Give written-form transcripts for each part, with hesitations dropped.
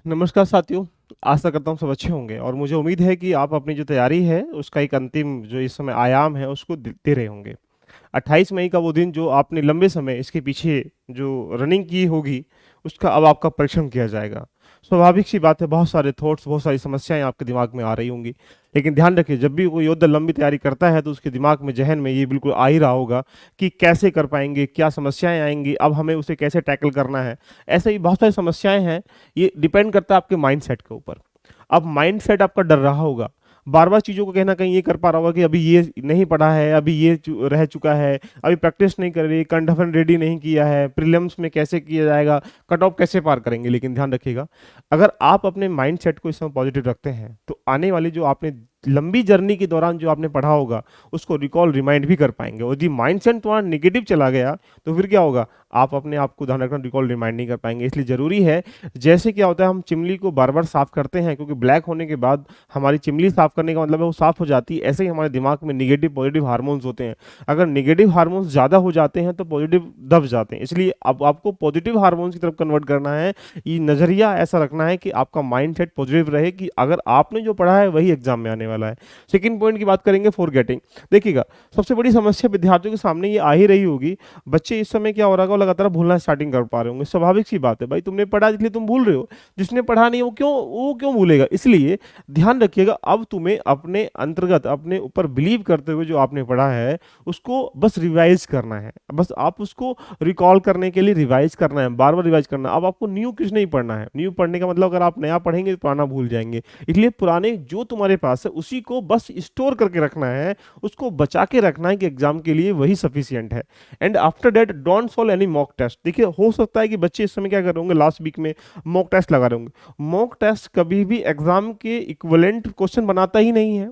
नमस्कार साथियों। आशा करता हूँ सब अच्छे होंगे और मुझे उम्मीद है कि आप अपनी जो तैयारी है उसका एक अंतिम जो इस समय आयाम है उसको दे रहे होंगे। 28 मई का वो दिन जो आपने लंबे समय इसके पीछे जो रनिंग की होगी, उसका अब आपका परीक्षण किया जाएगा। स्वाभाविक सी बात है, बहुत सारे थॉट्स, बहुत सारी समस्याएं आपके दिमाग में आ रही होंगी। लेकिन ध्यान रखिए, जब भी कोई योद्धा लंबी तैयारी करता है तो उसके दिमाग में, जहन में ये बिल्कुल आ ही रहा होगा कि कैसे कर पाएंगे, क्या समस्याएं आएंगी, अब हमें उसे कैसे टैकल करना है। ऐसे ही बहुत सारी समस्याएं हैं। ये डिपेंड करता है आपके माइंडसेट के ऊपर। अब माइंडसेट आपका डर रहा होगा, बार बार चीज़ों को कहीं ना कहीं ये कर पा रहा होगा कि अभी ये नहीं पढ़ा है, अभी ये रह चुका है, अभी प्रैक्टिस नहीं कर रही, कंठ रेडी नहीं किया है, प्रीलिम्स में कैसे किया जाएगा, कट ऑफ कैसे पार करेंगे। लेकिन ध्यान रखिएगा, अगर आप अपने माइंडसेट को इस समय पॉजिटिव रखते हैं तो आने वाली जो आपने लंबी जर्नी के दौरान जो आपने पढ़ा होगा उसको रिकॉल रिमाइंड भी कर पाएंगे। और यदि माइंडसेट तुम्हारा नेगेटिव चला गया तो फिर क्या होगा, आप अपने आप को ध्यान रखना, रिकॉल रिमाइंड नहीं कर पाएंगे। इसलिए जरूरी है, जैसे क्या होता है हम चिमनी को बार बार साफ करते हैं, क्योंकि ब्लैक होने के बाद हमारी चिमनी साफ करने का मतलब है वो साफ हो जाती है। ऐसे ही हमारे दिमाग में निगेटिव पॉजिटिव हार्मोन्स होते हैं। अगर निगेटिव हार्मोन्स ज़्यादा हो जाते हैं तो पॉजिटिव दब जाते हैं। इसलिए अब आपको पॉजिटिव हार्मोन्स की तरफ कन्वर्ट करना है। ये नज़रिया ऐसा रखना है कि आपका माइंड सेट पॉजिटिव रहे कि अगर आपने जो पढ़ा है वही एग्जाम में आने वाला है। सेकेंड पॉइंट की बात करेंगे, फॉरगेटिंग। देखिएगा, सबसे बड़ी समस्या विद्यार्थियों के सामने ये आ ही रही होगी। बच्चे इस समय क्या हो रहा है, वो लगातार भूलना स्टार्टिंग कर पा रहे होंगे। स्वाभाविक सी बात है भाई, तुमने पढ़ा इसलिए तुम भूल रहे हो। जिसने पढ़ा नहीं वो क्यों भूलेगा। इसलिए ध्यान रखिएगा, अब तुम्हें अपने अंतर्गत, अपने ऊपर बिलीव करते हुए जो आपने पढ़ा है उसको बस रिवाइज करना है। बस आप उसको रिकॉल करने के लिए रिवाइज करना है, बार बार रिवाइज करना है। अब आपको न्यू कुछ नहीं पढ़ना है। न्यू पढ़ने का मतलब, अगर आप नया पढ़ेंगे तो पुराना भूल जाएंगे। इसलिए पुराने जो तुम्हारे पास है उसी को बस स्टोर करके रखना है, उसको बचा के रखना है कि एग्जाम के लिए वही सफिशियंट है। And after that don't solve any mock test. देखिए, हो सकता है कि बच्चे इस समय क्या कर रहे होंगे, लास्ट वीक में मॉक टेस्ट लगा रहे होंगे। मॉक टेस्ट कभी भी एग्जाम के इक्विवेलेंट क्वेश्चन बनाता ही नहीं है।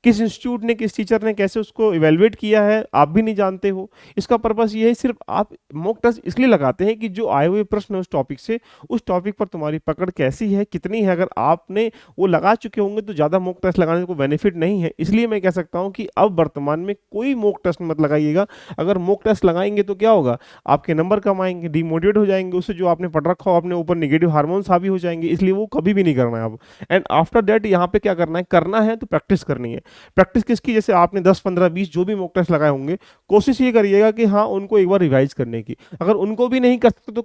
किस इंस्टीट्यूट ने, किस टीचर ने कैसे उसको इवेलुएट किया है आप भी नहीं जानते हो। इसका पर्पस ये है, सिर्फ आप मॉक टेस्ट इसलिए लगाते हैं कि जो आए हुए प्रश्न है उस टॉपिक से, उस टॉपिक पर तुम्हारी पकड़ कैसी है, कितनी है। अगर आपने वो लगा चुके होंगे तो ज़्यादा मॉक टेस्ट लगाने को बेनिफिट नहीं है। इसलिए मैं कह सकता हूँ कि अब वर्तमान में कोई मॉक टेस्ट मत लगाइएगा। अगर मॉक टेस्ट लगाएंगे तो क्या होगा, आपके नंबर कम आएंगे, डिमोटिवेट हो जाएंगे, उससे जो आपने पढ़ रखा हो अपने ऊपर निगेटिव हार्मोन्स हावी हो जाएंगे। इसलिए वो कभी भी नहीं करना है अब। एंड आफ्टर दैट यहाँ पे क्या करना है तो प्रैक्टिस करनी है। प्रैक्टिस किसकी, जैसे आपने 10 15 20 जो भी मॉक टेस्ट लगाए होंगे, कोशिश ये करिएगा कि हाँ उनको एक बार रिवाइज करने की। अगर उनको भी नहीं कर सकते तो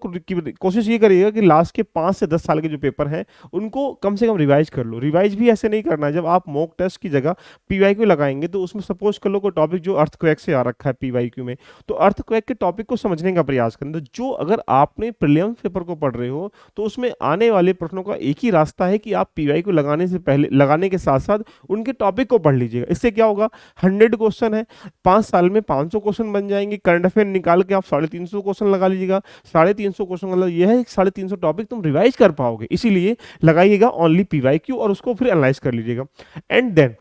कोशिश ये करिएगा कि लास्ट के 5 से 10 साल के जो पेपर हैं उनको कम से कम रिवाइज कर लो। रिवाइज भी ऐसे नहीं करना है, जब आप मॉक टेस्ट की जगह पीवाईक्यू लगाएंगे तो उसमें सपोज कर लो कोई टॉपिक जो अर्थक्वेक से आ रखा है पीवाईक्यू में, तो अर्थक्वेक के टॉपिक को समझने का प्रयास करें। तो जो, अगर आपने प्रीलिम्स पेपर को पढ़ रहे हो तो उसमें आने वाले प्रश्नों का एक ही रास्ता है कि आप पीवाईक्यू लगाने से पहले, लगाने के साथ साथ उनके टॉपिक को पढ़ लीजिएगा। इससे क्या होगा, 100 क्वेश्चन है, 5 साल में 500 क्वेश्चन बन जाएंगे। करंट अफेयर निकाल के आप 350 क्वेश्चन लगा लीजिएगा। 350 क्वेश्चन मतलब यह है कि 350 टॉपिक तुम रिवाइज कर पाओगे। इसीलिए लगाइएगा ओनली पीवाईक्यू और उसको फिर एनालाइज कर लीजिएगा। एंड देन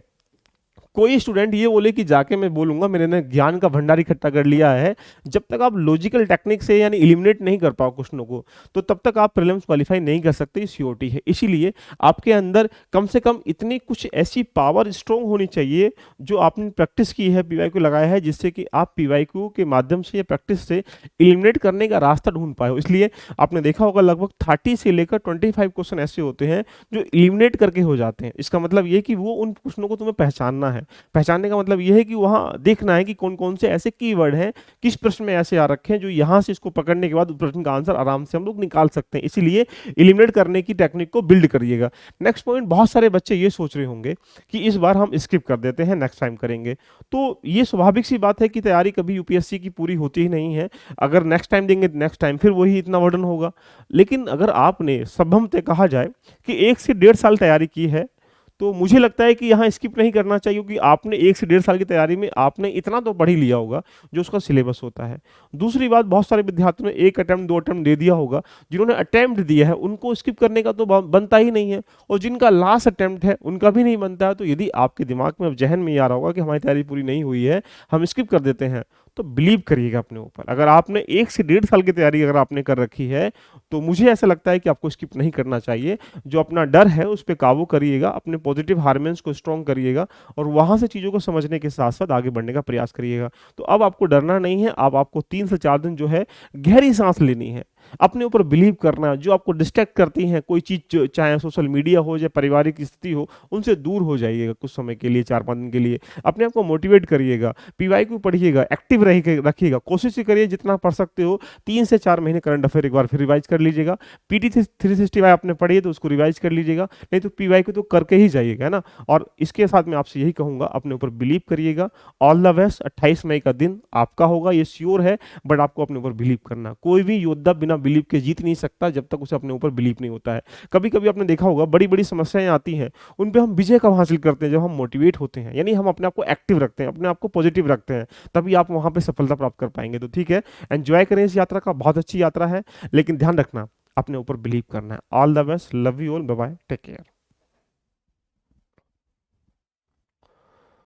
कोई स्टूडेंट ये बोले कि जाके मैं बोलूंगा मैंने ना ज्ञान का भंडार इकट्ठा कर लिया है, जब तक आप लॉजिकल टेक्निक से यानी इलिमिनेट नहीं कर पाओ क्वेश्चनों को, तो तब तक आप प्रीलिम्स क्वालिफाई नहीं कर सकते। ये सीओटी है। इसीलिए आपके अंदर कम से कम इतनी कुछ ऐसी पावर स्ट्रोंग होनी चाहिए जो आपने प्रैक्टिस की है, पीवाईक्यू लगाया है, जिससे कि आप पीवाईक्यू के माध्यम से या प्रैक्टिस से इलिमिनेट करने का रास्ता ढूंढ पाए हो। इसलिए आपने देखा होगा लगभग 30 से लेकर 25 क्वेश्चन ऐसे होते हैं जो इलिमिनेट करके हो जाते हैं। इसका मतलब ये कि वो उन प्रश्नों को तुम्हें पहचानना है। पहचानने का मतलब यह है कि वहां देखना है कि कौन कौन से ऐसे कीवर्ड हैं, किस प्रश्न में ऐसे आ रखे हैं जो यहां से इसको पकड़ने के बाद उस प्रश्न का आंसर आराम से हम लोग निकाल सकते हैं। इसीलिए एलिमिनेट करने की टेक्निक को बिल्ड करिएगा। नेक्स्ट पॉइंट, बहुत सारे बच्चे ये सोच रहे होंगे कि इस बार हम स्किप कर देते हैं, नेक्स्ट टाइम करेंगे। तो ये स्वाभाविक सी बात है कि तैयारी कभी यूपीएससी की पूरी होती ही नहीं है। अगर नेक्स्ट टाइम देंगे, नेक्स्ट टाइम फिर वही इतना वर्डन होगा। लेकिन अगर आपने सबमते कहा जाए कि 1 से 1.5 साल तैयारी की है, तो मुझे लगता है कि यहाँ स्किप नहीं करना चाहिए, क्योंकि आपने 1 से 1.5 साल की तैयारी में आपने इतना तो पढ़ ही लिया होगा जो उसका सिलेबस होता है। दूसरी बात, बहुत सारे विद्यार्थियों ने 1 अटेम्प्ट 2 अटेम्प्ट दे दिया होगा। जिन्होंने अटेम्प्ट दिया है उनको स्किप करने का तो बनता ही नहीं है, और जिनका लास्ट अटेम्प्ट है उनका भी नहीं बनता है। तो यदि आपके दिमाग में, अब जहन में ये आ रहा होगा कि हमारी तैयारी पूरी नहीं हुई है, हम स्किप कर देते हैं, तो बिलीव करिएगा अपने ऊपर। अगर आपने 1 से 1.5 साल की तैयारी अगर आपने कर रखी है तो मुझे ऐसा लगता है कि आपको स्किप नहीं करना चाहिए। जो अपना डर है उस पर काबू करिएगा, अपने पॉजिटिव हार्मोन्स को स्ट्रॉन्ग करिएगा और वहां से चीज़ों को समझने के साथ साथ आगे बढ़ने का प्रयास करिएगा। तो अब आपको डरना नहीं है। अब आपको 3 से 4 दिन जो है गहरी सांस लेनी है। अपने ऊपर बिलीव करना, जो आपको डिस्ट्रैक्ट करती हैं कोई चीज़, चाहे सोशल मीडिया हो या पारिवारिक स्थिति हो, उनसे दूर हो जाइएगा कुछ समय के लिए, 4-5 दिन के लिए। अपने आप को मोटिवेट करिएगा, पीवाईक्यू पढ़िएगा, एक्टिव रखिएगा, कोशिश ही करिए जितना पढ़ सकते हो 3 से 4 महीने करंट अफेयर एक बार फिर रिवाइज कर लीजिएगा। पीटी 365 आपने पढ़ी है तो उसको रिवाइज कर लीजिएगा, नहीं तो पीवाईक्यू तो करके ही जाइएगा, है ना। और इसके साथ मैं आपसे यही कहूँगा, अपने ऊपर बिलीव करिएगा। All the best. 28 मई का दिन आपका होगा, ये श्योर है, बट आपको अपने ऊपर बिलीव करना। कोई भी योद्धा बिना बिलीव के जीत नहीं सकता जब तक उसे अपने ऊपर बिलीव नहीं होता है। कभी कभी आपने देखा होगा, बड़ी बड़ी समस्याएं आती हैं, उन पे हम विजय कब हासिल करते हैं, जब हम मोटिवेट होते हैं, यानी हम अपने आप को एक्टिव रखते हैं, अपने आप को पॉजिटिव रखते हैं, तभी आप वहां पे सफलता प्राप्त कर पाएंगे। तो ठीक है, एंजॉय करें इस यात्रा का, बहुत अच्छी यात्रा है, लेकिन ध्यान रखना, अपने ऊपर बिलीव करना है। All the best, love you all, bye bye, take care.